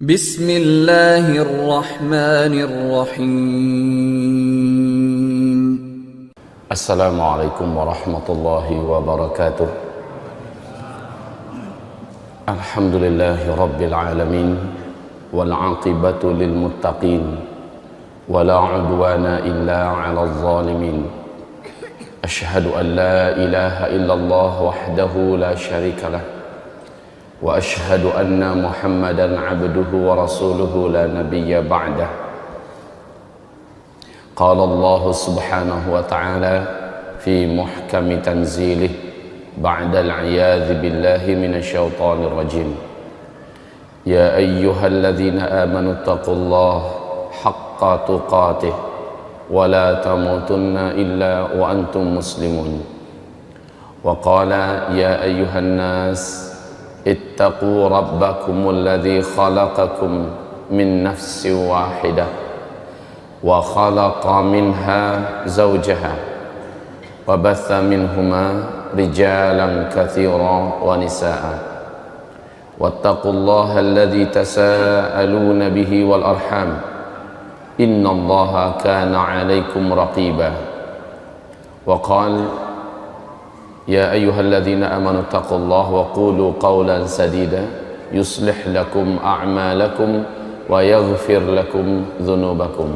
Bismillahirrahmanirrahim. Assalamualaikum warahmatullahi wabarakatuh. Alhamdulillahi rabbil alamin, wal aqibatu lil muttaqin, wala udwana illa 'alal zalimin. Asyhadu an la ilaha illallah wahdahu la syarikalah, wa asyhadu anna Muhammadan 'abduhu wa rasuluhu la nabiyya ba'dah. Qala Allah subhanahu wa ta'ala fi muhkami tanzilih ba'da al-'iyadhi billahi minasyaitonir rajim. Ya ayyuhalladzina amanu taqullaha haqqa tuqatih wa la tamutunna illa wa antum muslimun. Wa qala ya ayyuhan nas ittaqu rabbakumul ladzi khalaqakum min nafsin wahidah wa khalaqa minha zawjaha wa batha minhuma rijalan katsiran wa nisaa. Wattaqullaha alladzi tasaaluna bihi wal arham, innallaha kana 'alaikum raqiba. Wa qala ya ayyuhalladzina amanu taqullaha wa qulu qawlan sadida yuslih lakum a'malakum wa yaghfir lakum dhunubakum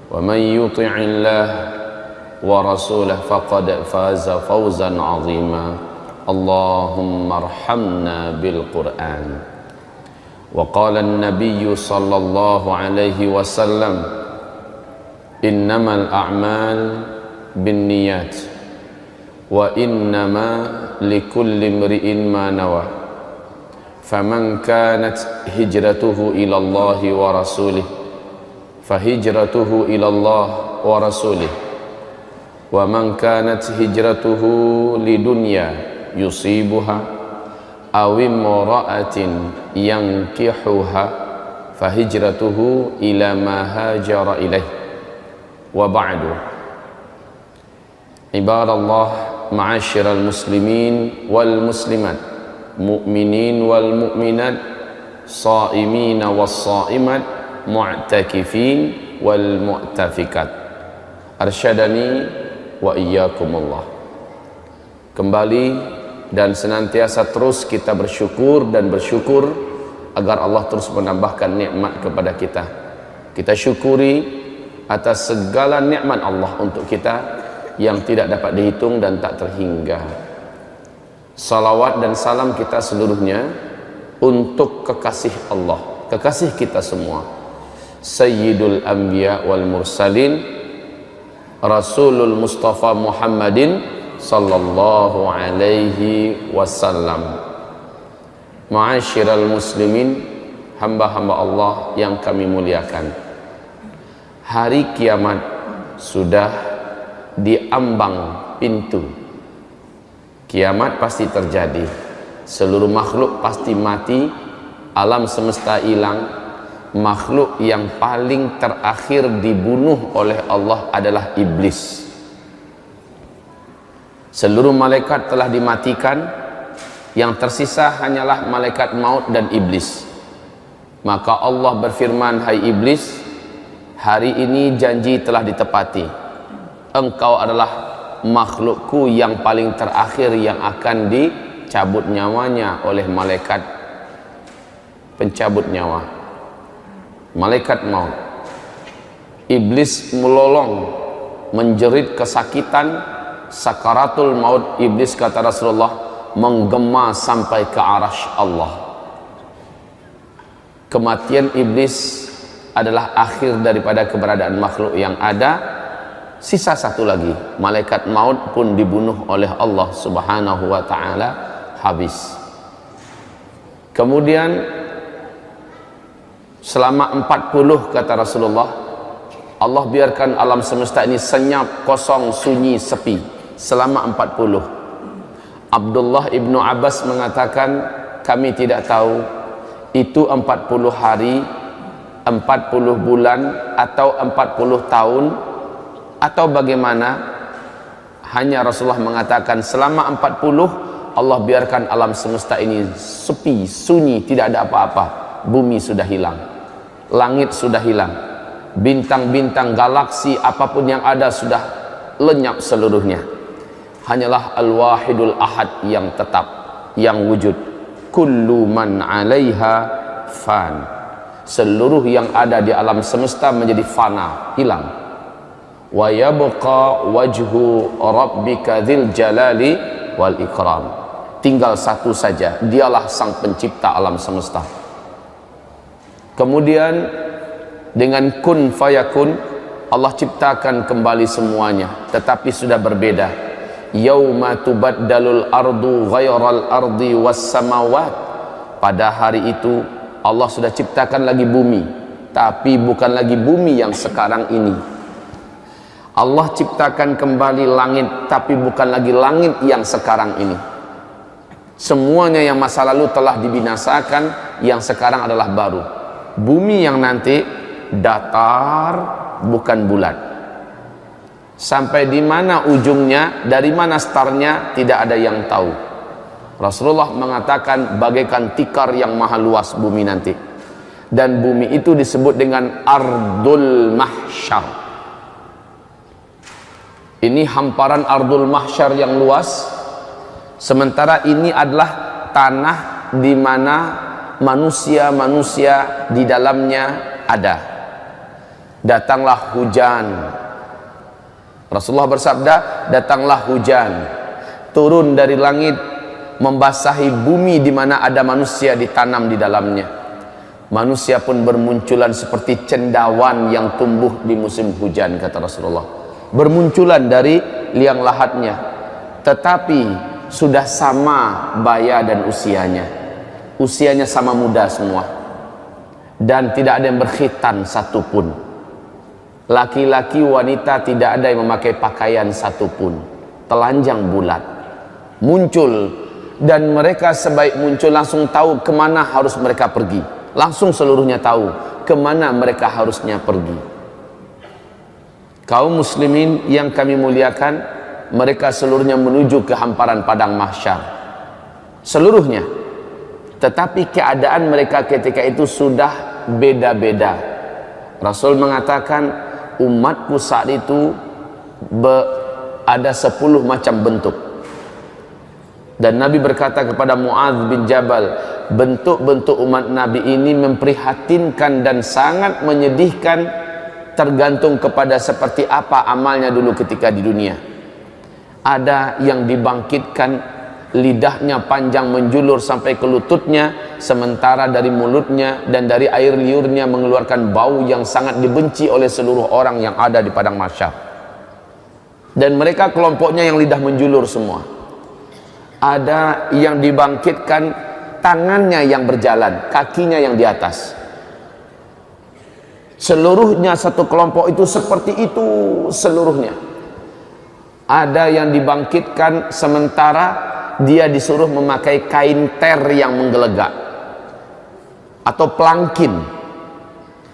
wa man yuti'illah wa rasulahu faqad faza fawzan 'azima. Allahumma arhamna bil Qur'an. Wa qala an-nabiy sallallahu alaihi wasallam, innamal a'mal binniyat wa innama likulli imri'in ma nawa, faman kanat hijratuhu ila Allah wa rasulih fahijratuhu ila Allah wa rasulih, wa man kanat hijratuhu lidunya yusibuha aw imra'atin yankihuha fahijratuhu ila ma hajara ilaih. Wa ba'du. Ibadallah, ma'asyiral muslimin wal muslimat, mu'minin wal mu'minat, sha'imin was sha'imat, mu'takifin wal mu'tafikat. Arsyadani wa iyyakumullah. Kembali dan senantiasa terus kita bersyukur dan bersyukur agar Allah terus menambahkan nikmat kepada kita. Kita syukuri atas segala nikmat Allah untuk kita yang tidak dapat dihitung dan tak terhingga. Salawat dan salam kita seluruhnya untuk kekasih Allah, kekasih kita semua, Sayyidul Anbiya wal Mursalin, Rasulul Mustafa Muhammadin sallallahu alaihi wasallam. Ma'asyiral muslimin, hamba-hamba Allah yang kami muliakan, hari kiamat sudah diambang pintu. Kiamat pasti terjadi, seluruh makhluk pasti mati, alam semesta hilang. Makhluk yang paling terakhir dibunuh oleh Allah adalah iblis. Seluruh malaikat telah dimatikan, yang tersisa hanyalah malaikat maut dan iblis. Maka Allah berfirman, hai iblis, hari ini janji telah ditepati. Engkau adalah makhlukku yang paling terakhir yang akan dicabut nyawanya oleh malaikat pencabut nyawa, malaikat maut. Iblis melolong, menjerit kesakitan. Sakaratul maut iblis, kata Rasulullah, menggema sampai ke arasy Allah. Kematian iblis adalah akhir daripada keberadaan makhluk yang ada. Sisa satu lagi, malaikat maut pun dibunuh oleh Allah subhanahu wa ta'ala, habis. Kemudian selama 40, kata Rasulullah, Allah biarkan alam semesta ini senyap, kosong, sunyi, sepi selama 40. Abdullah ibnu Abbas mengatakan, kami tidak tahu itu 40 hari, 40 bulan, atau 40 tahun, atau bagaimana. Hanya Rasulullah mengatakan selama 40 Allah biarkan alam semesta ini sepi, sunyi, tidak ada apa-apa. bumi sudah hilang, langit sudah hilang, bintang-bintang, galaksi, apapun yang ada sudah lenyap seluruhnya. Hanyalah Al-Wahidul Ahad yang tetap, yang wujud. Kullu man 'alaiha fan. Seluruh yang ada di alam semesta menjadi fana, hilang. Wa yabqa wajhu rabbika dzil jalali wal ikram. Tinggal satu saja, dialah sang pencipta alam semesta. Kemudian dengan kun fayakun, Allah ciptakan kembali semuanya, tetapi sudah berbeda. Yauma tubaddalul ardu ghairal ardi was samawat. Pada hari itu Allah sudah ciptakan lagi bumi, tapi bukan lagi bumi yang sekarang ini. Allah ciptakan kembali langit, tapi bukan lagi langit yang sekarang ini. Semuanya yang masa lalu telah dibinasakan, yang sekarang adalah baru. Bumi yang nanti datar, bukan bulat. Sampai di mana ujungnya, dari mana startnya, tidak ada yang tahu. Rasulullah mengatakan bagaikan tikar yang maha luas bumi nanti. Dan bumi itu disebut dengan Ardul Mahsyar. Ini hamparan Ardul Mahsyar yang luas. Sementara ini adalah tanah di mana manusia-manusia di dalamnya ada. Datanglah hujan. Rasulullah bersabda, datanglah hujan, turun dari langit, membasahi bumi di mana ada manusia ditanam di dalamnya. Manusia pun bermunculan seperti cendawan yang tumbuh di musim hujan, kata Rasulullah. Bermunculan dari liang lahatnya, tetapi sudah sama baya dan usianya. Usianya sama muda semua, dan tidak ada yang berkhitan satupun. Laki-laki, wanita, tidak ada yang memakai pakaian satupun. Telanjang bulat muncul, dan mereka sebaik muncul langsung tahu kemana harus mereka pergi. Langsung seluruhnya tahu kemana mereka harusnya pergi. Kaum muslimin yang kami muliakan, mereka seluruhnya menuju ke hamparan padang mahsyar, seluruhnya. Tetapi keadaan mereka ketika itu sudah beda-beda. Rasul mengatakan umatku saat itu ada 10 macam bentuk. Dan Nabi berkata kepada Muadz bin Jabal, bentuk-bentuk umat Nabi ini memprihatinkan dan sangat menyedihkan, tergantung kepada seperti apa amalnya dulu ketika di dunia. Ada yang dibangkitkan, lidahnya panjang menjulur sampai ke lututnya, sementara dari mulutnya dan dari air liurnya mengeluarkan bau yang sangat dibenci oleh seluruh orang yang ada di padang mahsyar. Dan mereka kelompoknya yang lidah menjulur semua. Ada yang dibangkitkan, tangannya yang berjalan, kakinya yang di atas. Seluruhnya satu kelompok itu seperti itu seluruhnya. Ada yang dibangkitkan sementara dia disuruh memakai kain ter yang menggelegak atau pelangkin.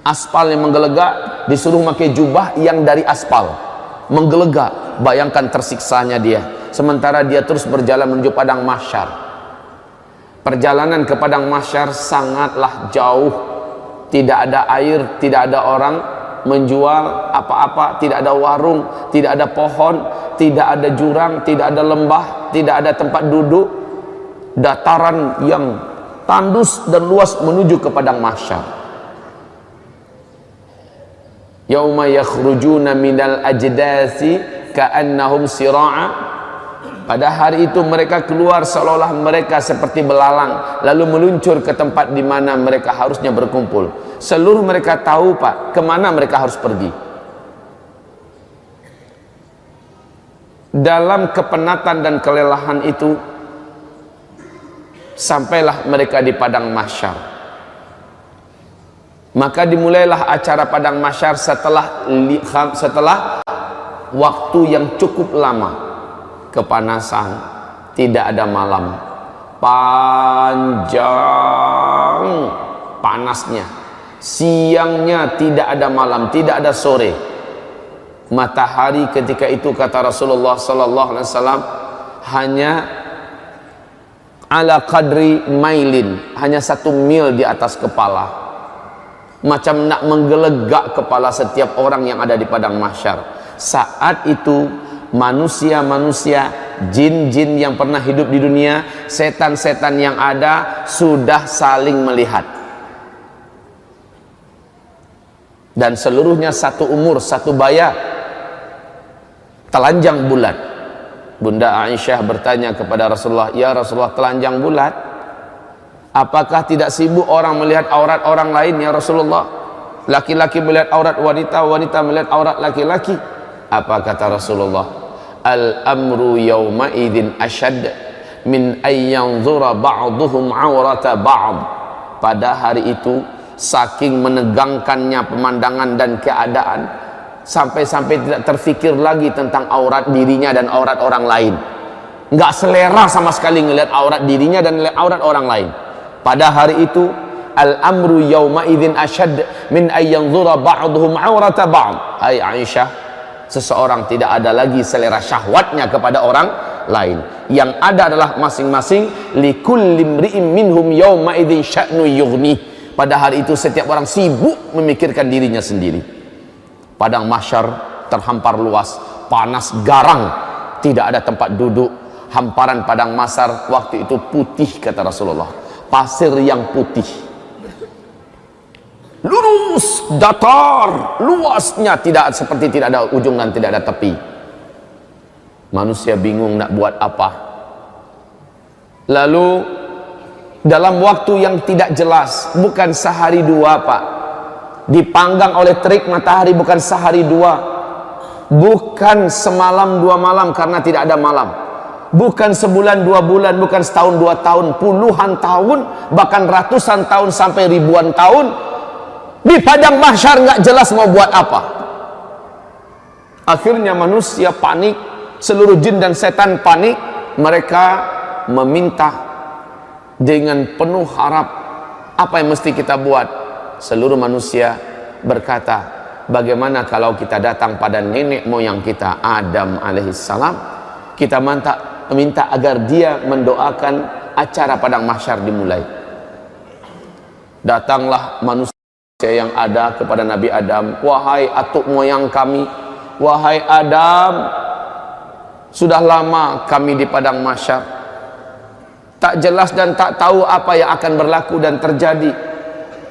Aspal yang menggelegak, disuruh memakai jubah yang dari aspal menggelegak. Bayangkan tersiksanya dia, sementara dia terus berjalan menuju padang mahsyar. Perjalanan ke padang mahsyar sangatlah jauh. Tidak ada air, tidak ada orang menjual apa-apa, tidak ada warung, tidak ada pohon, tidak ada jurang, tidak ada lembah, tidak ada tempat duduk. Dataran yang tandus dan luas menuju ke padang mahsyar. Yauma yakhrujuna minal ajdasi ka'annahum sira'a. Pada hari itu mereka keluar seolah-olah mereka seperti belalang, lalu meluncur ke tempat di mana mereka harusnya berkumpul. Seluruh mereka tahu, Pak, kemana mereka harus pergi. Dalam kepenatan dan kelelahan itu, sampailah mereka di padang mahsyar. Maka dimulailah acara padang mahsyar setelah waktu yang cukup lama. Kepanasan, tidak ada malam, panjang panasnya. Siangnya tidak ada malam, tidak ada sore. Matahari ketika itu, kata Rasulullah sallallahu alaihi wasallam, hanya ala qadri mailin, hanya 1 mil di atas kepala, macam nak menggelegak kepala setiap orang yang ada di padang mahsyar. Saat itu manusia-manusia, jin-jin yang pernah hidup di dunia, setan-setan yang ada sudah saling melihat, dan seluruhnya satu umur, satu baya, telanjang bulat. Bunda Aisyah bertanya kepada Rasulullah, ya Rasulullah, telanjang bulat, apakah tidak sibuk orang melihat aurat orang lain ya Rasulullah? Laki-laki melihat aurat wanita, wanita melihat aurat laki-laki. Apa kata Rasulullah? Al-amru yawma idzin ashad min ayyanzura ba'duhum aurata ba'd. Pada hari itu saking menegangkannya pemandangan dan keadaan, sampai-sampai tidak terfikir lagi tentang aurat dirinya dan aurat orang lain. Nggak selera sama sekali ngelihat aurat dirinya dan aurat orang lain. Pada hari itu, al-amru yawma idzin ashad min ayyanzura ba'duhum aurata ba'd. Hai Aisyah, seseorang tidak ada lagi selera syahwatnya kepada orang lain. Yang ada adalah masing-masing likulli imri'in minhum yawma idzin sya'nu yughni. Pada hari itu setiap orang sibuk memikirkan dirinya sendiri. Padang mahsyar terhampar luas, panas garang, tidak ada tempat duduk. Hamparan padang mahsyar waktu itu putih, kata Rasulullah, pasir yang putih, lurus, datar, luasnya tidak seperti tidak ada ujung dan tidak ada tepi. Manusia bingung nak buat apa. Lalu dalam waktu yang tidak jelas, bukan sehari dua Pak, dipanggang oleh terik matahari, bukan sehari dua, bukan semalam 2 malam karena tidak ada malam, bukan sebulan 2 bulan, bukan setahun 2 tahun, puluhan tahun, bahkan ratusan tahun sampai ribuan tahun di padang mahsyar, nggak jelas mau buat apa. Akhirnya manusia panik, seluruh jin dan setan panik. Mereka meminta dengan penuh harap, apa yang mesti kita buat? Seluruh manusia berkata, bagaimana kalau kita datang pada nenek moyang kita Adam alaihissalam, kita minta agar dia mendoakan acara padang mahsyar dimulai. Datanglah manusia yang ada kepada Nabi Adam, wahai atuk moyang kami, wahai Adam, sudah lama kami di padang mahsyar, tak jelas dan tak tahu apa yang akan berlaku dan terjadi.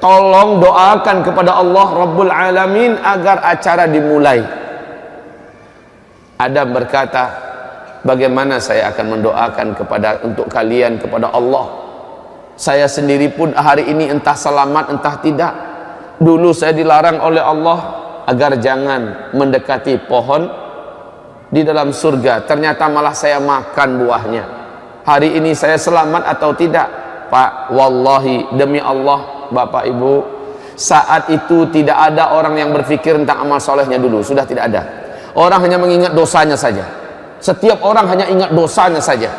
Tolong doakan kepada Allah Rabbul Alamin agar acara dimulai. Adam berkata, bagaimana saya akan mendoakan untuk kalian kepada Allah? Saya sendiri pun hari ini entah selamat entah tidak. Dulu saya dilarang oleh Allah agar jangan mendekati pohon di dalam surga, ternyata malah saya makan buahnya. Hari ini saya selamat atau tidak? Pak, wallahi, demi Allah, Bapak Ibu, saat itu tidak ada orang yang berpikir tentang amal solehnya dulu, sudah tidak ada. Orang hanya mengingat dosanya saja. Setiap orang hanya ingat dosanya saja.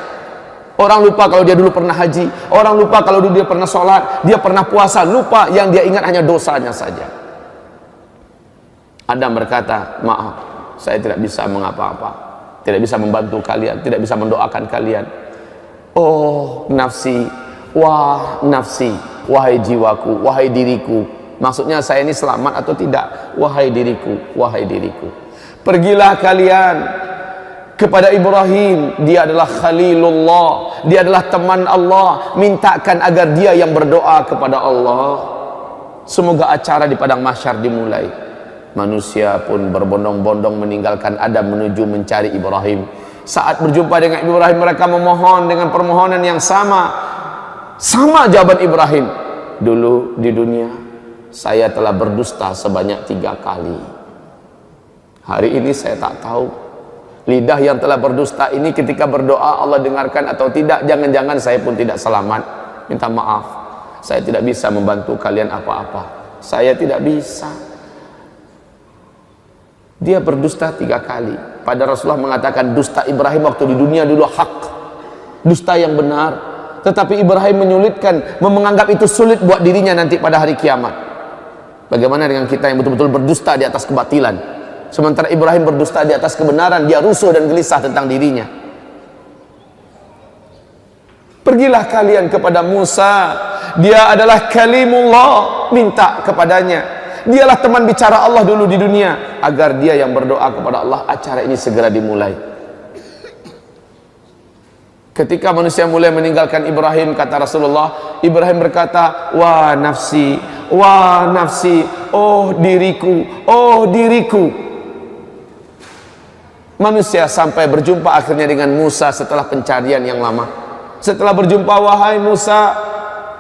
Orang lupa kalau dia dulu pernah haji, orang lupa kalau dulu dia pernah sholat, dia pernah puasa, lupa, yang dia ingat hanya dosanya saja. Adam berkata, maaf, saya tidak bisa mengapa-apa, tidak bisa membantu kalian, tidak bisa mendoakan kalian. Oh nafsi, wah nafsi, wahai jiwaku, wahai diriku. Maksudnya saya ini selamat atau tidak? Wahai diriku, wahai diriku, pergilah kalian kepada Ibrahim, dia adalah Khalilullah, dia adalah teman Allah, mintakan agar dia yang berdoa kepada Allah. Semoga acara di padang mahsyar dimulai. Manusia pun berbondong-bondong meninggalkan Adam menuju mencari Ibrahim. Saat berjumpa dengan Ibrahim, mereka memohon dengan permohonan yang sama. Sama jawaban Ibrahim, dulu di dunia saya telah berdusta sebanyak 3 kali. Hari ini saya tak tahu lidah yang telah berdusta ini ketika berdoa Allah dengarkan atau tidak. Jangan-jangan saya pun tidak selamat. Minta maaf, saya tidak bisa membantu kalian apa-apa, saya tidak bisa. Dia berdusta 3 kali. Pada Rasulullah mengatakan dusta Ibrahim waktu di dunia dulu hak, dusta yang benar. Tetapi Ibrahim menyulitkan, menganggap itu sulit buat dirinya nanti pada hari kiamat. Bagaimana dengan kita yang betul-betul berdusta di atas kebatilan? Sementara Ibrahim berdusta di atas kebenaran, dia rusuh dan gelisah tentang dirinya. Pergilah kalian kepada Musa, dia adalah kalimullah, minta kepadanya. Dialah teman bicara Allah dulu di dunia, agar dia yang berdoa kepada Allah, acara ini segera dimulai. Ketika manusia mulai meninggalkan Ibrahim, kata Rasulullah, Ibrahim berkata, wa nafsi, oh diriku, oh diriku. Manusia sampai berjumpa akhirnya dengan Musa setelah pencarian yang lama. Setelah berjumpa, wahai Musa,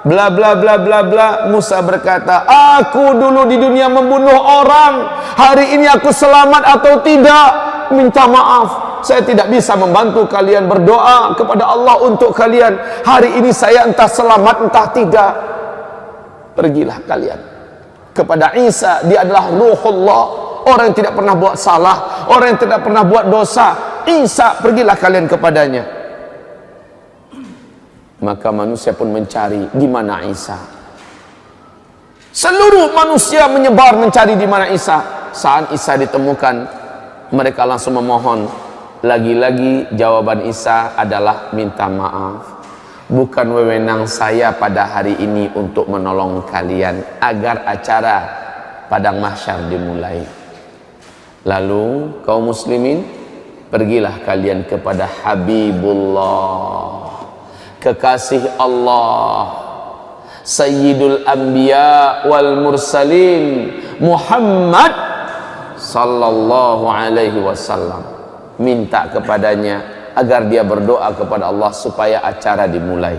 bla bla bla bla bla, Musa berkata, aku dulu di dunia membunuh orang, hari ini aku selamat atau tidak? Minta maaf, saya tidak bisa membantu kalian, berdoa kepada Allah untuk kalian. Hari ini saya entah selamat entah tidak. Pergilah kalian kepada Isa, dia adalah Ruhullah, orang yang tidak pernah buat salah, orang yang tidak pernah buat dosa. Isa, pergilah kalian kepadanya. Maka manusia pun mencari di mana Isa. Seluruh manusia menyebar mencari di mana Isa. Saat Isa ditemukan, mereka langsung memohon. Lagi-lagi jawaban Isa adalah minta maaf. Bukan wewenang saya pada hari ini untuk menolong kalian agar acara padang mahsyar dimulai. Lalu kaum muslimin, pergilah kalian kepada Habibullah, kekasih Allah, Sayyidul Anbiya wal Mursalin, Muhammad sallallahu alaihi wasallam. Minta kepadanya agar dia berdoa kepada Allah supaya acara dimulai.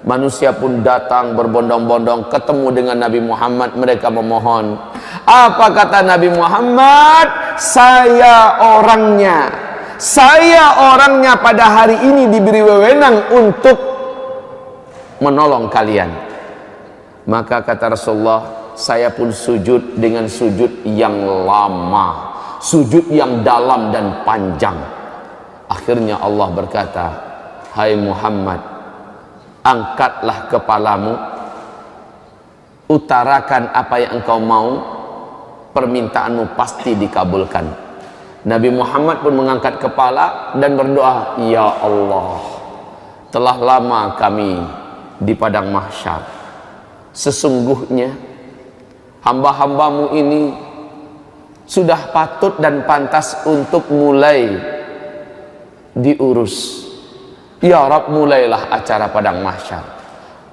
Manusia pun datang berbondong-bondong ketemu dengan Nabi Muhammad, mereka memohon. Apa kata Nabi Muhammad? Saya orangnya pada hari ini diberi wewenang untuk menolong kalian. Maka kata Rasulullah, saya pun sujud dengan sujud yang lama, sujud yang dalam dan panjang. Akhirnya Allah berkata, hai Muhammad, angkatlah kepalamu, utarakan apa yang engkau mau, permintaanmu pasti dikabulkan. Nabi Muhammad pun mengangkat kepala dan berdoa, ya Allah, telah lama kami di padang mahsyar. Sesungguhnya hamba-hambamu ini sudah patut dan pantas untuk mulai diurus. Ya Rabb, mulailah acara padang mahsyar.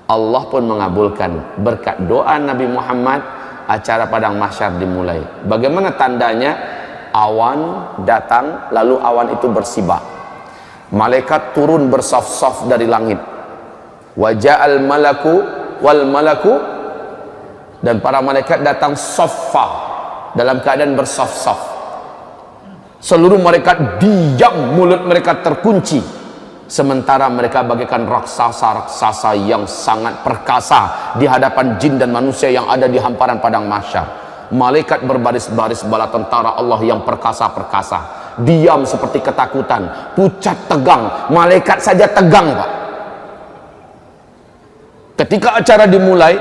Allah pun mengabulkan berkat doa Nabi Muhammad, acara padang mahsyar dimulai. Bagaimana tandanya? Awan datang, lalu awan itu bersibak. Malaikat turun bersaf-saf dari langit. Waja'al malaku wal malaku, dan para malaikat datang saffa, dalam keadaan bersaf-saf. Seluruh malaikat diam, mulut mereka terkunci, sementara mereka bagaikan raksasa-raksasa yang sangat perkasa di hadapan jin dan manusia yang ada di hamparan padang mahsyar. Malaikat berbaris-baris bala tentara Allah yang perkasa-perkasa, diam seperti ketakutan, pucat tegang. Malaikat saja tegang, Pak. Ketika acara dimulai,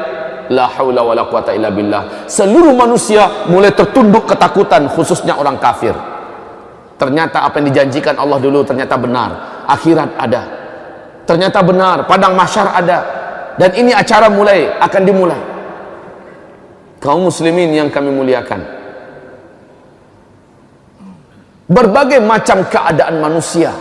la haula wala quwata illa billah, seluruh manusia mulai tertunduk ketakutan, khususnya orang kafir. Ternyata apa yang dijanjikan Allah dulu ternyata benar. Akhirat ada, ternyata benar, padang mahsyar ada, dan ini acara akan dimulai. Kaum muslimin yang kami muliakan, berbagai macam keadaan manusia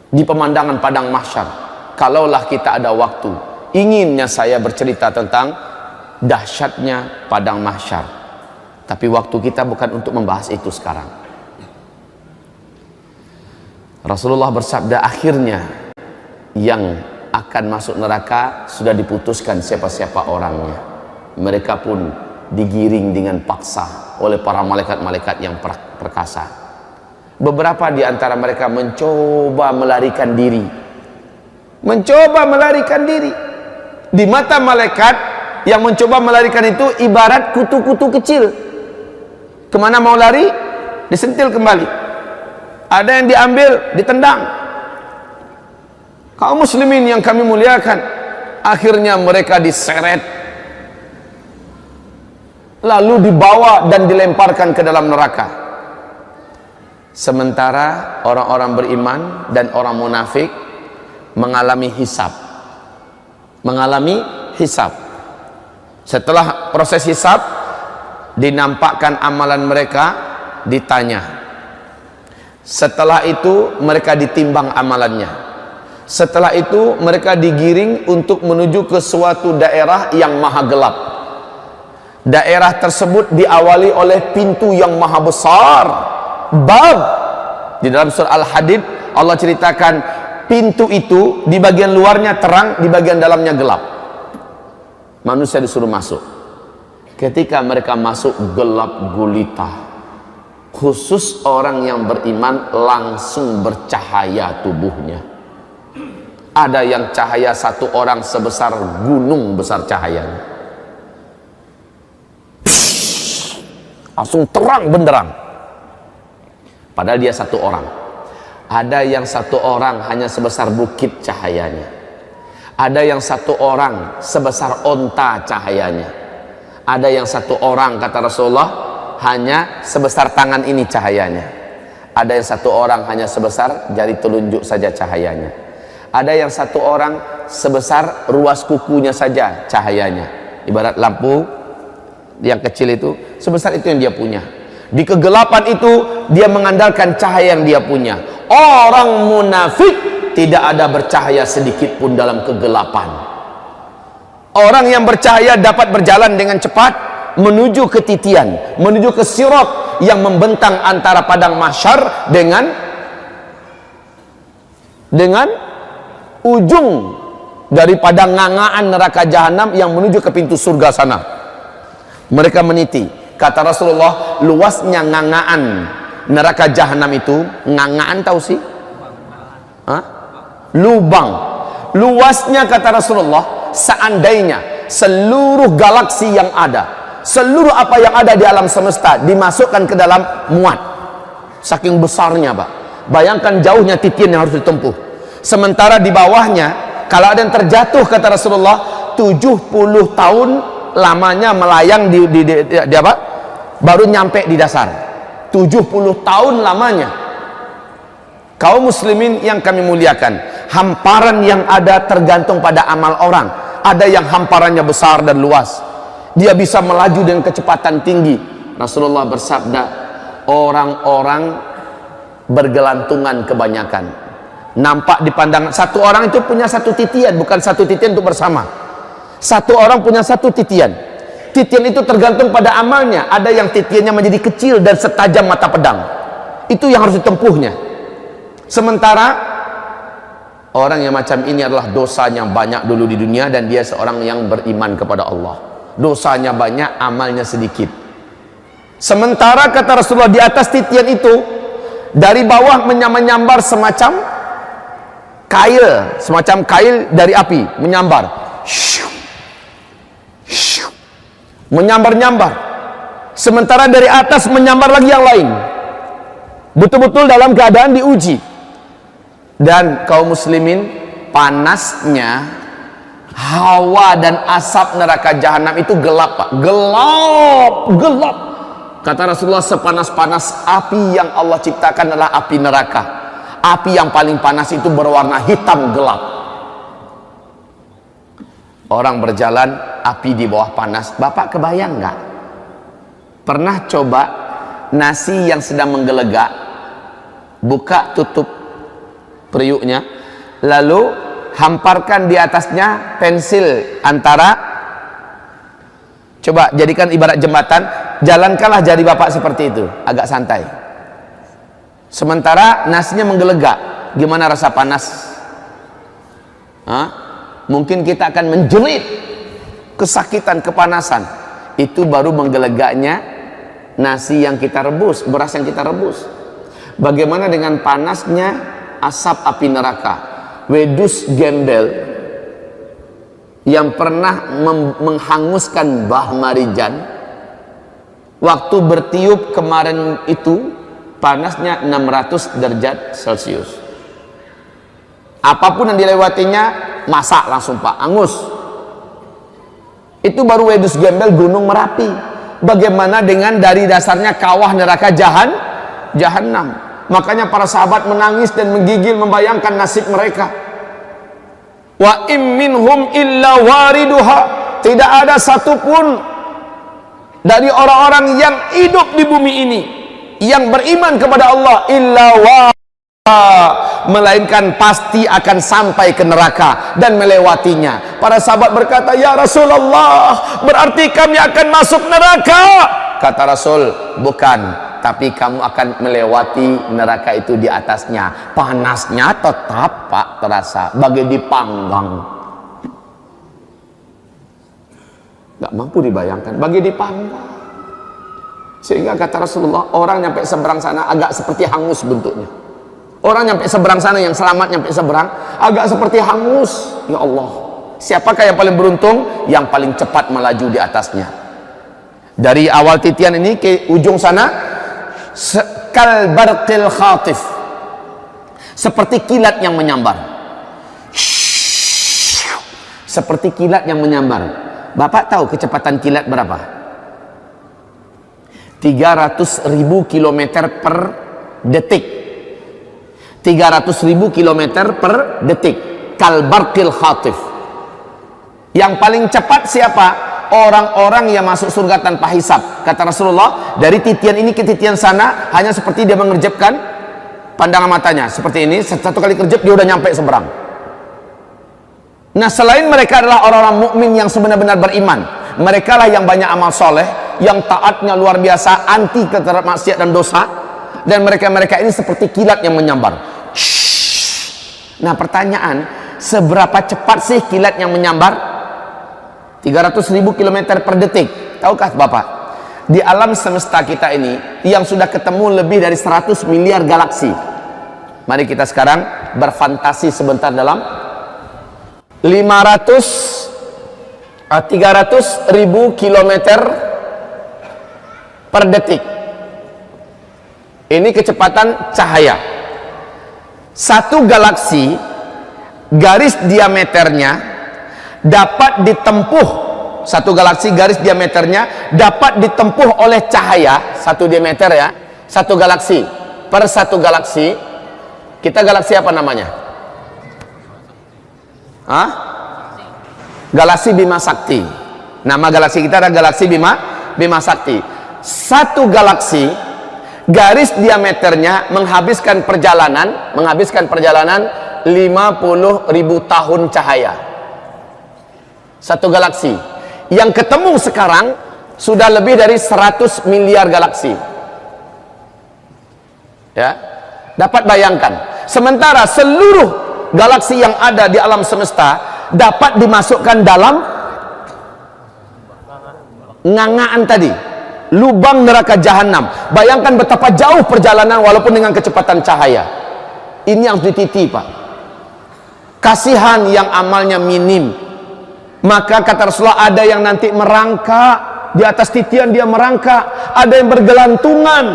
di pemandangan padang mahsyar. Kalaulah kita ada waktu, inginnya saya bercerita tentang dahsyatnya padang mahsyar, tapi waktu kita bukan untuk membahas itu sekarang. Rasulullah bersabda, akhirnya yang akan masuk neraka sudah diputuskan siapa-siapa orangnya. Mereka pun digiring dengan paksa oleh para malaikat-malaikat yang perkasa. Beberapa di antara mereka mencoba melarikan diri. Di mata malaikat yang mencoba melarikan itu ibarat kutu-kutu kecil. Kemana mau lari, disentil kembali. Ada yang diambil, ditendang. Kaum muslimin yang kami muliakan, akhirnya mereka diseret, lalu dibawa dan dilemparkan ke dalam neraka. Sementara orang-orang beriman dan orang munafik mengalami hisab. Mengalami hisab. Setelah proses hisab, dinampakkan amalan mereka, ditanya. Setelah itu mereka ditimbang amalannya. Setelah itu mereka digiring untuk menuju ke suatu daerah yang maha gelap. Daerah tersebut diawali oleh pintu yang maha besar, bab. Di dalam surah Al-Hadid Allah ceritakan pintu itu di bagian luarnya terang, di bagian dalamnya gelap. Manusia disuruh masuk. Ketika mereka masuk, gelap gulita. Khusus orang yang beriman langsung bercahaya tubuhnya. Ada yang cahaya satu orang sebesar gunung besar cahayanya. Langsung terang benderang. Padahal dia satu orang. Ada yang satu orang hanya sebesar bukit cahayanya. Ada yang satu orang sebesar onta cahayanya. Ada yang satu orang, kata Rasulullah, hanya sebesar tangan ini cahayanya. Ada yang satu orang hanya sebesar jari telunjuk saja cahayanya. Ada yang satu orang sebesar ruas kukunya saja cahayanya. Ibarat lampu yang kecil itu, sebesar itu yang dia punya. Di kegelapan itu dia mengandalkan cahaya yang dia punya. Orang munafik tidak ada bercahaya sedikit pun dalam kegelapan. Orang yang bercahaya dapat berjalan dengan cepat menuju ke titian, menuju ke sirat yang membentang antara padang mahsyar dengan ujung daripada ngangaan neraka jahanam yang menuju ke pintu surga sana. Mereka meniti. Kata Rasulullah, luasnya ngangaan neraka jahanam itu, ngangaan tahu sih? Hah? Lubang. Luasnya, kata Rasulullah, seandainya seluruh galaksi yang ada, seluruh apa yang ada di alam semesta dimasukkan ke dalam muat. Saking besarnya, Pak. Bayangkan jauhnya titian yang harus ditempuh. Sementara di bawahnya, kalau ada yang terjatuh, kata Rasulullah, 70 tahun lamanya melayang di apa? Baru nyampe di dasar. 70 tahun lamanya. Kaum muslimin yang kami muliakan, hamparan yang ada tergantung pada amal orang. Ada yang hamparannya besar dan luas, dia bisa melaju dengan kecepatan tinggi. Rasulullah bersabda, orang-orang bergelantungan kebanyakan. Nampak di pandangan, satu orang itu punya satu titian, bukan satu titian untuk bersama. Satu orang punya satu titian. Titian itu tergantung pada amalnya. Ada yang titiannya menjadi kecil dan setajam mata pedang. Itu yang harus ditempuhnya. Sementara orang yang macam ini adalah dosanya banyak dulu di dunia dan dia seorang yang beriman kepada Allah. Dosanya banyak, amalnya sedikit. Sementara, kata Rasulullah, di atas titian itu dari bawah menyambar semacam kail dari api, menyambar. Menyambar-nyambar. Sementara dari atas menyambar lagi yang lain. Betul-betul dalam keadaan diuji. Dan kaum muslimin, panasnya hawa dan asap neraka jahanam itu gelap, Pak. Gelap. Kata Rasulullah, sepanas-panas api yang Allah ciptakan adalah api neraka. Api yang paling panas itu berwarna hitam gelap. Orang berjalan, api di bawah panas. Bapak kebayang nggak? Pernah coba nasi yang sedang menggelegak, buka tutup periuknya, lalu hamparkan di atasnya pensil antara, coba jadikan ibarat jembatan, jalankanlah jari bapak seperti itu, agak santai. Sementara nasinya menggelegak, gimana rasa panas? Hah? Mungkin kita akan menjerit, kesakitan, kepanasan. Itu baru menggelegaknya nasi yang kita rebus, beras yang kita rebus. Bagaimana dengan panasnya asap api neraka? Wedus gembel yang pernah menghanguskan Bah Marijan, waktu bertiup kemarin itu panasnya 600 derajat Celcius. Apapun yang dilewatinya, masak langsung, Pak, angus. Itu baru wedus gembel gunung Merapi. Bagaimana dengan dari dasarnya kawah neraka jahanam? Makanya para sahabat menangis dan menggigil membayangkan nasib mereka. Wa im minhum illa wariduha, tidak ada satupun dari orang-orang yang hidup di bumi ini yang beriman kepada Allah illa melainkan pasti akan sampai ke neraka dan melewatinya. Para sahabat berkata, ya Rasulullah, berarti kami akan masuk neraka? Kata Rasul, bukan, tapi kamu akan melewati neraka itu di atasnya. Panasnya tetap Pak terasa, bagai dipanggang. Gak mampu dibayangkan, bagai dipanggang. Sehingga kata Rasulullah, orang nyampe seberang sana agak seperti hangus bentuknya. Orang nyampe seberang sana, yang selamat nyampe seberang, agak seperti hangus. Ya Allah, siapakah yang paling beruntung? Yang paling cepat melaju di atasnya. Dari awal titian ini ke ujung sana, kal barqil khatif, seperti kilat yang menyambar. Seperti kilat yang menyambar. Bapak tahu kecepatan kilat berapa? 300.000 km per detik. 300.000 km per detik. Kalbarqil khatif. Yang paling cepat siapa? Orang-orang yang masuk surga tanpa hisab. Kata Rasulullah, dari titian ini ke titian sana hanya seperti dia mengerjapkan pandangan matanya. Seperti ini, satu kali kerjap dia udah nyampe seberang. Nah, selain mereka adalah orang-orang mukmin yang sebenar-benar beriman, mereka lah yang banyak amal soleh, yang taatnya luar biasa, anti terhadap maksiat dan dosa. Dan mereka-mereka ini seperti kilat yang menyambar. Nah, pertanyaan, seberapa cepat sih kilat yang menyambar? 300.000 km per detik. Tahukah Bapak, di alam semesta kita ini yang sudah ketemu lebih dari 100 miliar galaksi. Mari kita sekarang berfantasi sebentar dalam 300.000 km per detik. Ini kecepatan cahaya. Satu galaksi, garis diameternya dapat ditempuh, satu galaksi garis diameternya dapat ditempuh oleh cahaya, satu diameter ya, satu galaksi. Per satu galaksi, kita galaksi apa namanya? Hah? Galaksi Bima Sakti. Nama galaksi kita adalah galaksi Bima Sakti. Satu galaksi, garis diameternya menghabiskan perjalanan 50.000 tahun cahaya. Satu galaksi. Yang ketemu sekarang sudah lebih dari 100 miliar galaksi. Ya, dapat bayangkan. Sementara seluruh galaksi yang ada di alam semesta dapat dimasukkan dalam ngangaan tadi, lubang neraka jahanam. Bayangkan betapa jauh perjalanan walaupun dengan kecepatan cahaya. Ini yang harus dititi, Pak. Kasihan yang amalnya minim. Maka kata Rasulullah, ada yang nanti merangkak di atas titian, dia merangkak. Ada yang bergelantungan.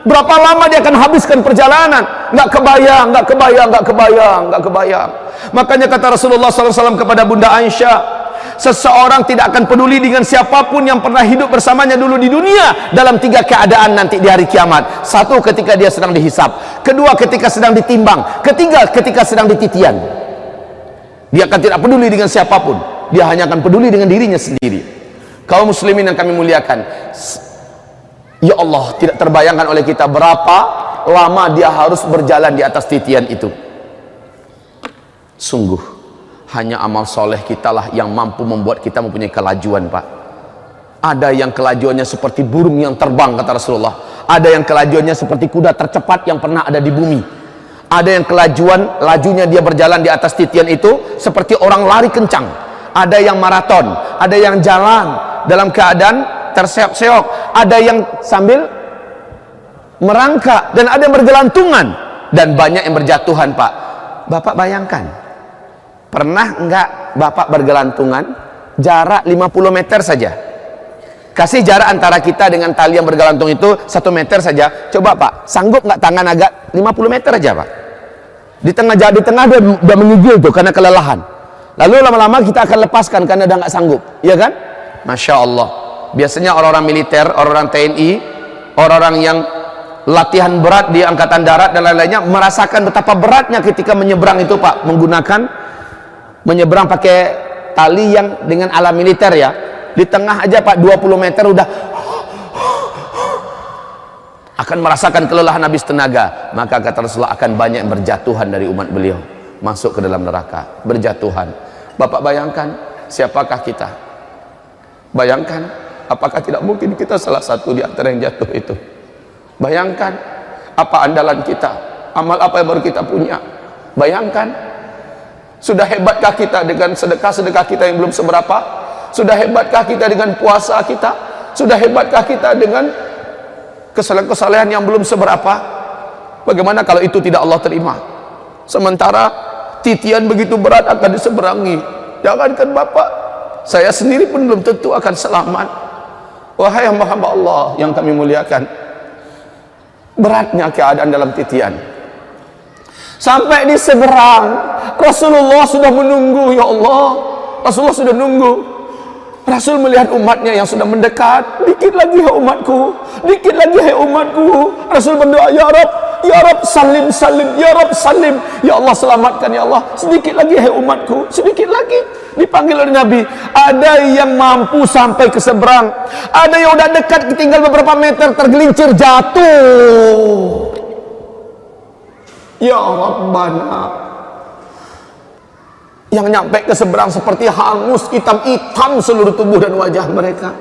Berapa lama dia akan habiskan perjalanan? Nggak kebayang. Makanya kata Rasulullah SAW kepada Bunda Aisyah, seseorang tidak akan peduli dengan siapapun yang pernah hidup bersamanya dulu di dunia dalam 3 keadaan nanti di hari kiamat. 1, ketika dia sedang dihisab. 2, ketika sedang ditimbang. 3, ketika sedang dititian. Dia akan tidak peduli dengan siapapun. Dia hanya akan peduli dengan dirinya sendiri. Kaum muslimin yang kami muliakan, ya Allah, tidak terbayangkan oleh kita berapa lama dia harus berjalan di atas titian itu. Sungguh hanya amal soleh kita lah yang mampu membuat kita mempunyai kelajuan, Pak. Ada yang kelajuannya seperti burung yang terbang, kata Rasulullah. Ada yang kelajuannya seperti kuda tercepat yang pernah ada di bumi. Ada yang lajunya dia berjalan di atas titian itu seperti orang lari kencang. Ada yang maraton, ada yang jalan dalam keadaan terseok-seok, ada yang sambil merangkak, dan ada yang bergelantungan, dan banyak yang berjatuhan, Pak. Bapak bayangkan, pernah enggak Bapak bergelantungan jarak 50 meter saja? Kasih jarak antara kita dengan tali yang bergelantung itu 1 meter saja. Coba Pak, sanggup nggak tangan agak 50 meter aja, Pak? Di tengah dia udah menggigil tuh karena kelelahan. Lalu lama-lama kita akan lepaskan karena udah nggak sanggup, ya kan? Masya Allah. Biasanya orang-orang militer, orang-orang TNI, orang-orang yang latihan berat di angkatan darat dan lain-lainnya merasakan betapa beratnya ketika menyeberang itu, Pak, menggunakan menyeberang pakai tali yang dengan ala militer ya, di tengah aja Pak 20 meter udah akan merasakan kelelahan habis tenaga. Maka kata Rasulullah akan banyak yang berjatuhan dari umat beliau, masuk ke dalam neraka, berjatuhan. Bapak bayangkan siapakah kita? Bayangkan, apakah tidak mungkin kita salah satu di antara yang jatuh itu? Bayangkan apa andalan kita, amal apa yang baru kita punya. Bayangkan, sudah hebatkah kita dengan sedekah-sedekah kita yang belum seberapa? Sudah hebatkah kita dengan puasa kita? Sudah hebatkah kita dengan kesalehan-kesalehan yang belum seberapa? Bagaimana kalau itu tidak Allah terima? Sementara titian begitu berat akan diseberangi. Jangankan Bapak, saya sendiri pun belum tentu akan selamat. Wahai hamba-hamba Allah yang kami muliakan, beratnya keadaan dalam titian. Sampai di seberang, Rasulullah sudah menunggu, ya Allah. Rasulullah sudah nunggu. Rasul melihat umatnya yang sudah mendekat. Dikit lagi hai umatku, dikit lagi hai umatku. Rasul berdoa, ya Rabb salim salim, ya Rabb salim, ya Allah selamatkan ya Allah. Sedikit lagi hai umatku, sedikit lagi. Dipanggil oleh Nabi. Ada yang mampu sampai ke seberang, ada yang udah dekat, tinggal beberapa meter, tergelincir jatuh. Ya Rabbana, yang nyampe ke seberang seperti hangus, hitam-hitam seluruh tubuh dan wajah mereka.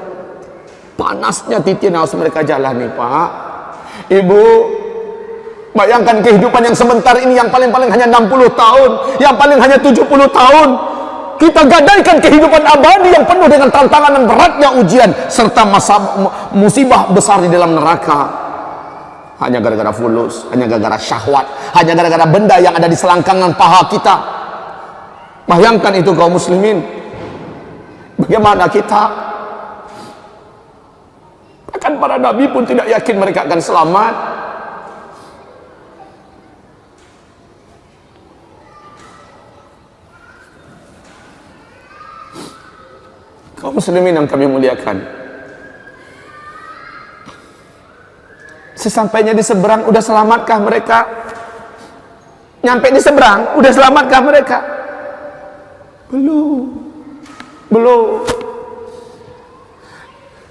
Panasnya titian harus mereka jalani, Pak. Ibu, bayangkan kehidupan yang sebentar ini, yang paling-paling hanya 60 tahun, yang paling hanya 70 tahun. Kita gadaikan kehidupan abadi yang penuh dengan tantangan dan beratnya ujian serta musibah besar di dalam neraka. Hanya gara-gara fulus, hanya gara-gara syahwat, hanya gara-gara benda yang ada di selangkangan paha kita. Bayangkan itu kaum muslimin. Bagaimana kita? Bahkan para nabi pun tidak yakin mereka akan selamat. Kaum muslimin yang kami muliakan, sesampainya di seberang, udah selamatkah mereka? Nyampe di seberang, udah selamatkah mereka? Belum.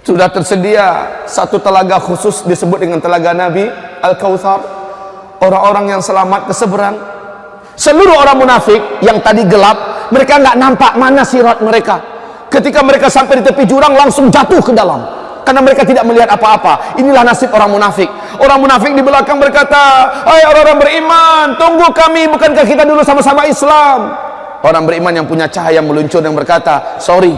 Sudah tersedia satu telaga khusus disebut dengan telaga Nabi Al-Kautsar. Orang-orang yang selamat ke seberang. Seluruh orang munafik yang tadi gelap, mereka nggak nampak mana sirat mereka. Ketika mereka sampai di tepi jurang, langsung jatuh ke dalam, karena mereka tidak melihat apa-apa. Inilah nasib orang munafik. Orang munafik di belakang berkata, hai orang-orang beriman, tunggu kami, bukankah kita dulu sama-sama Islam? Orang beriman yang punya cahaya meluncur dan berkata, sorry,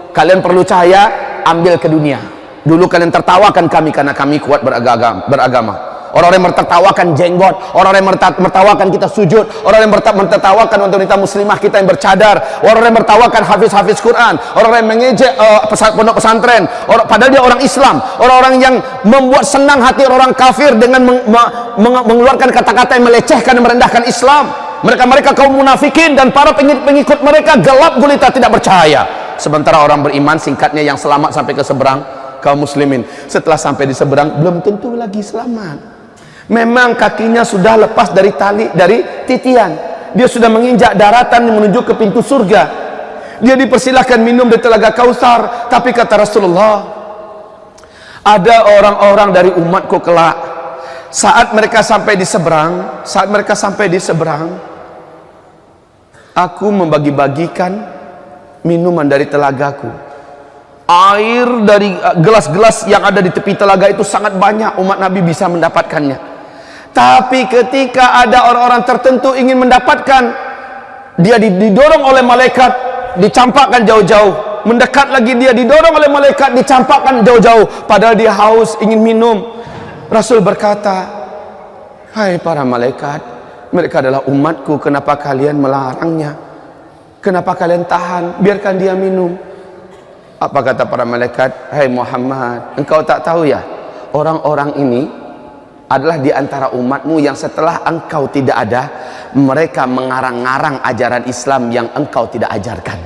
kalian perlu cahaya, ambil ke dunia. Dulu kalian tertawakan kami karena kami kuat beragama. Orang-orang yang tertawakan jenggot, orang-orang yang tertawakan kita sujud, orang-orang yang tertawakan wanita muslimah kita yang bercadar, orang-orang yang tertawakan hafiz-hafiz Quran, orang-orang yang mengejek pondok pesantren, padahal dia orang Islam, orang-orang yang membuat senang hati orang kafir dengan mengeluarkan kata-kata yang melecehkan dan merendahkan Islam. Mereka kaum munafikin dan para pengikut mereka gelap gulita, tidak percaya. Sementara orang beriman, singkatnya, yang selamat sampai ke seberang, kaum muslimin, setelah sampai di seberang belum tentu lagi selamat. Memang kakinya sudah lepas dari tali, dari titian. Dia sudah menginjak daratan menuju ke pintu surga. Dia dipersilahkan minum di telaga Kautsar. Tapi kata Rasulullah, ada orang-orang dari umatku kelak, saat mereka sampai di seberang, aku membagi-bagikan minuman dari telagaku. Air dari gelas-gelas yang ada di tepi telaga itu sangat banyak, umat Nabi bisa mendapatkannya. Tapi ketika ada orang-orang tertentu ingin mendapatkan, dia didorong oleh malaikat, dicampakkan jauh-jauh. Mendekat lagi dia didorong oleh malaikat, dicampakkan jauh-jauh. Padahal dia haus, ingin minum. Rasul berkata, hai para malaikat, mereka adalah umatku, kenapa kalian melarangnya? Kenapa kalian tahan? Biarkan dia minum. Apa kata para malaikat? Hai Muhammad, engkau tak tahu ya, orang-orang ini adalah di antara umatmu yang setelah engkau tidak ada, mereka mengarang-ngarang ajaran Islam yang engkau tidak ajarkan.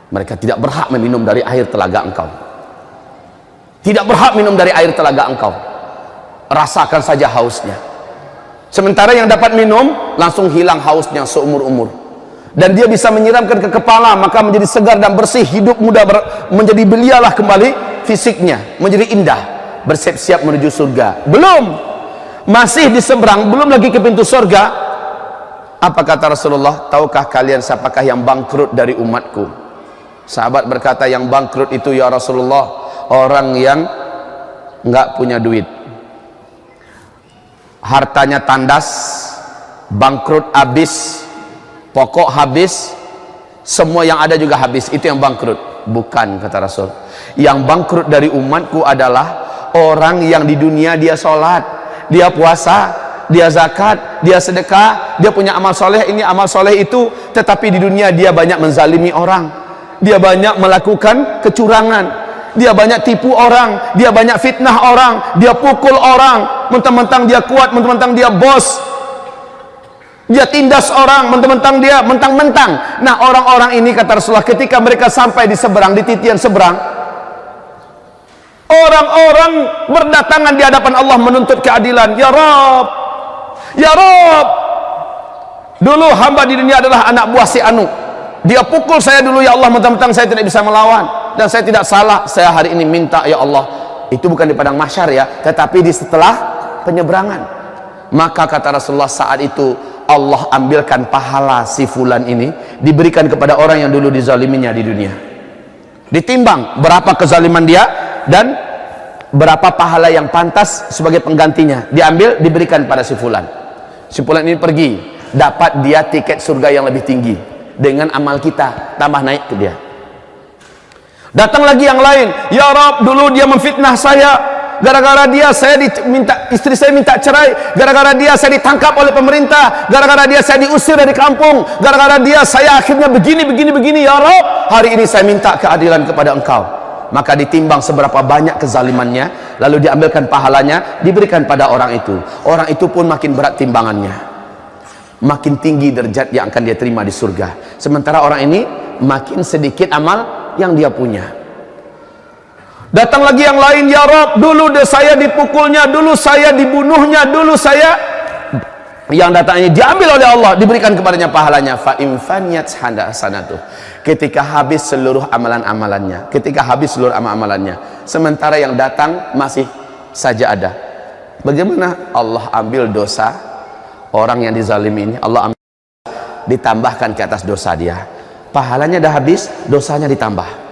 Mereka tidak berhak meminum dari air telaga engkau. Tidak berhak minum dari air telaga engkau. Rasakan saja hausnya. Sementara yang dapat minum langsung hilang hausnya seumur-umur. dan dia bisa menyiramkan ke kepala, maka menjadi segar dan bersih, hidup muda, menjadi belialah kembali fisiknya, menjadi indah, bersiap-siap menuju surga. Belum, masih di seberang, belum lagi ke pintu surga. Apa kata Rasulullah? Tahukah kalian siapakah yang bangkrut dari umatku? Sahabat berkata, yang bangkrut itu ya Rasulullah, orang yang enggak punya duit, hartanya tandas, bangkrut habis, pokok habis, semua yang ada juga habis, itu yang bangkrut. Bukan, kata Rasul. Yang bangkrut dari umatku adalah orang yang di dunia dia sholat, dia puasa, dia zakat, dia sedekah, dia punya amal soleh ini, amal soleh itu, tetapi di dunia dia banyak menzalimi orang, dia banyak melakukan kecurangan, dia banyak tipu orang, dia banyak fitnah orang, dia pukul orang, mentang-mentang dia kuat, mentang-mentang dia bos, dia tindas orang, mentang-mentang dia mentang-mentang. Nah, orang-orang ini kata Rasulullah, ketika mereka sampai di seberang, di titian seberang, orang-orang berdatangan di hadapan Allah menuntut keadilan. Ya Rabb, ya Rabb, dulu hamba di dunia adalah anak buah si Anu, dia pukul saya dulu ya Allah, mentang-mentang saya tidak bisa melawan, dan saya tidak salah, saya hari ini minta ya Allah. Itu bukan di padang mahsyar ya, tetapi di setelah penyeberangan. Maka kata Rasulullah, saat itu Allah ambilkan pahala si fulan ini, diberikan kepada orang yang dulu dizaliminya di dunia, ditimbang berapa kezaliman dia dan berapa pahala yang pantas sebagai penggantinya, diambil, diberikan pada si fulan. Si fulan ini pergi, dapat dia tiket surga yang lebih tinggi dengan amal kita, tambah naik ke dia. Datang lagi yang lain, ya Rabb, dulu dia memfitnah saya, gara-gara dia saya diminta, istri saya minta cerai, gara-gara dia saya ditangkap oleh pemerintah, gara-gara dia saya diusir dari kampung, gara-gara dia saya akhirnya begini, ya Rabb, hari ini saya minta keadilan kepada engkau. Maka ditimbang seberapa banyak kezalimannya, lalu diambilkan pahalanya, diberikan pada orang itu. Orang itu pun makin berat timbangannya, makin tinggi derajat yang akan dia terima di surga. Sementara orang ini makin sedikit amal yang dia punya. Datang lagi yang lain, ya Rabb, dulu saya dipukulnya, dulu saya dibunuhnya, dulu saya, yang datangnya diambil oleh Allah, diberikan kepadanya pahalanya. Fa imfaniyat hasanatuh, ketika habis seluruh amalan-amalannya, ketika habis seluruh amalan-amalannya, sementara yang datang masih saja ada. Bagaimana? Allah ambil dosa orang yang dizalimi ini, Allah ambil, ditambahkan ke atas dosa dia, pahalanya dah habis, dosanya ditambah.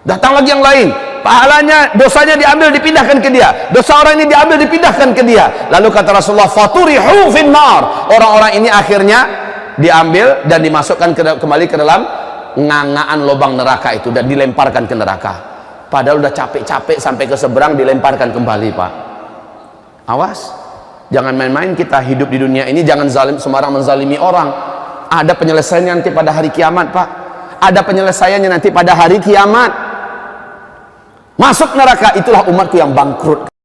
Datang lagi yang lain, pahalanya, dosanya diambil, dipindahkan ke dia, dosa orang ini diambil, dipindahkan ke dia. Lalu kata Rasulullah, faturihu finnar, orang-orang ini akhirnya diambil dan dimasukkan kembali ke dalam ngangaan lubang neraka itu, dan dilemparkan ke neraka. Padahal udah capek-capek sampai ke seberang, dilemparkan kembali. Pak, awas, jangan main-main kita hidup di dunia ini, jangan sembarang menzalimi orang. Ada penyelesaiannya nanti pada hari kiamat, Pak. Ada penyelesaiannya nanti pada hari kiamat. Masuk neraka, itulah umatku yang bangkrut.